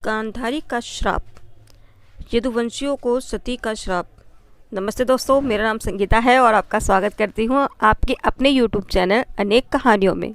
गांधारी का श्राप, यदुवंशियों को सती का श्राप। नमस्ते दोस्तों, मेरा नाम संगीता है और आपका स्वागत करती हूँ आपके अपने YouTube चैनल अनेक कहानियों में।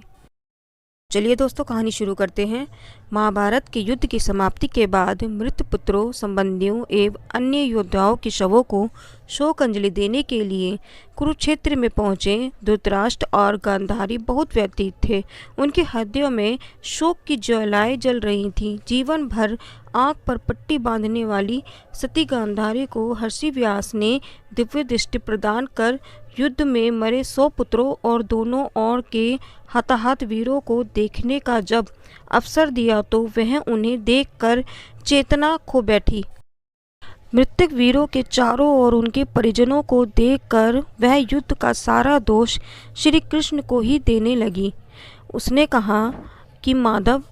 चलिए दोस्तों, कहानी शुरू करते हैं। महाभारत के युद्ध की समाप्ति के बाद मृत पुत्रों, संबंधियों एवं अन्य योद्धाओं के शवों को शोक अंजलि देने के लिए कुरुक्षेत्र में पहुंचे धृतराष्ट्र और गांधारी बहुत व्यतीत थे। उनके हृदयों में शोक की ज्वालाएं जल रही थीं। जीवन भर आंख पर पट्टी बांधने वाली सती गांधारी को हर्षि व्यास ने दिव्य दृष्टि प्रदान कर युद्ध में मरे 100 पुत्रों और दोनों ओर के हताहत वीरों को देखने का जब अवसर दिया तो वह उन्हें देखकर चेतना खो बैठी। मृतक वीरों के चारों ओर उनके परिजनों को देखकर वह युद्ध का सारा दोष श्री कृष्ण को ही देने लगी। उसने कहा कि माधव,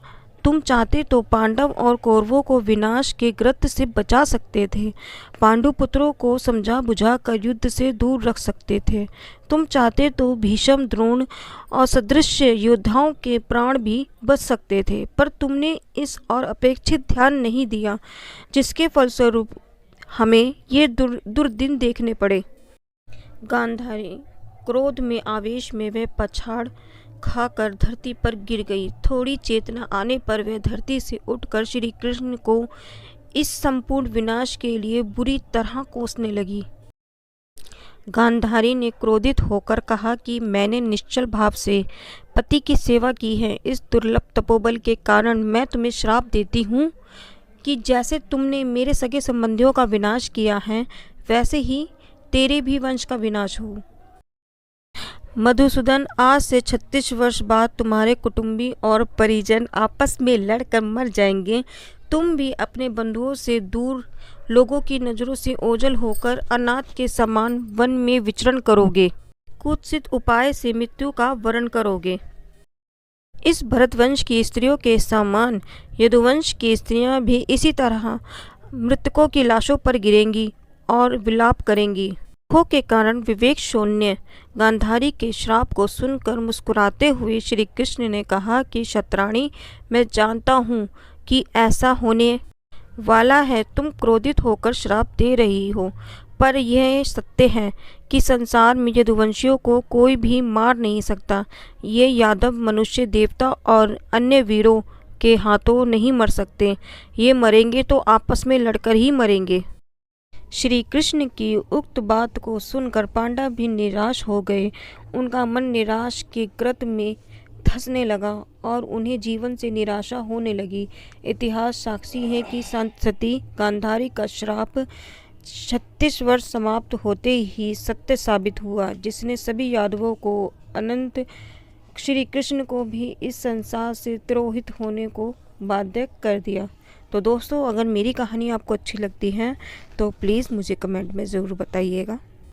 तुम चाहते तो पांडव और कौरवों को विनाश के गर्त से बचा सकते थे। पांडु पुत्रों को समझा बुझा कर युद्ध से दूर रख सकते थे। तुम चाहते तो भीष्म, द्रोण और सदृश योद्धाओं के प्राण भी बच सकते थे, पर तुमने इस और अपेक्षित ध्यान नहीं दिया, जिसके फलस्वरूप हमें ये दुर्दिन देखने पड़े। गांधारी क्रोध में, आवेश में वह पछाड़ खाकर धरती पर गिर गई। थोड़ी चेतना आने पर वह धरती से उठकर श्री कृष्ण को इस संपूर्ण विनाश के लिए बुरी तरह कोसने लगी। गांधारी ने क्रोधित होकर कहा कि मैंने निश्चल भाव से पति की सेवा की है। इस दुर्लभ तपोबल के कारण मैं तुम्हें श्राप देती हूँ कि जैसे तुमने मेरे सगे संबंधियों का विनाश किया है, वैसे ही तेरे भी वंश का विनाश हो। मधुसूदन, आज से 36 वर्ष बाद तुम्हारे कुटुंबी और परिजन आपस में लड़कर मर जाएंगे। तुम भी अपने बंधुओं से दूर, लोगों की नज़रों से ओझल होकर अनाथ के समान वन में विचरण करोगे। कुत्सित उपाय से मृत्यु का वरण करोगे। इस भरतवंश की स्त्रियों के समान यदुवंश की स्त्रियां भी इसी तरह मृतकों की लाशों पर गिरेंगी और विलाप करेंगी। दुखों के कारण विवेक शून्य गांधारी के श्राप को सुनकर मुस्कुराते हुए श्री कृष्ण ने कहा कि क्षत्राणी, मैं जानता हूँ कि ऐसा होने वाला है। तुम क्रोधित होकर श्राप दे रही हो, पर यह सत्य है कि संसार में यदुवंशियों को कोई भी मार नहीं सकता। ये यादव मनुष्य, देवता और अन्य वीरों के हाथों नहीं मर सकते। ये मरेंगे तो आपस में लड़कर ही मरेंगे। श्री कृष्ण की उक्त बात को सुनकर पांडव भी निराश हो गए। उनका मन निराश के गर्त में धंसने लगा और उन्हें जीवन से निराशा होने लगी। इतिहास साक्षी है कि सती गांधारी का श्राप 36 वर्ष समाप्त होते ही सत्य साबित हुआ, जिसने सभी यादवों को अनंत श्री कृष्ण को भी इस संसार से तिरोहित होने को बाध्य कर दिया। तो दोस्तों, अगर मेरी कहानी आपको अच्छी लगती है तो प्लीज़ मुझे कमेंट में ज़रूर बताइएगा।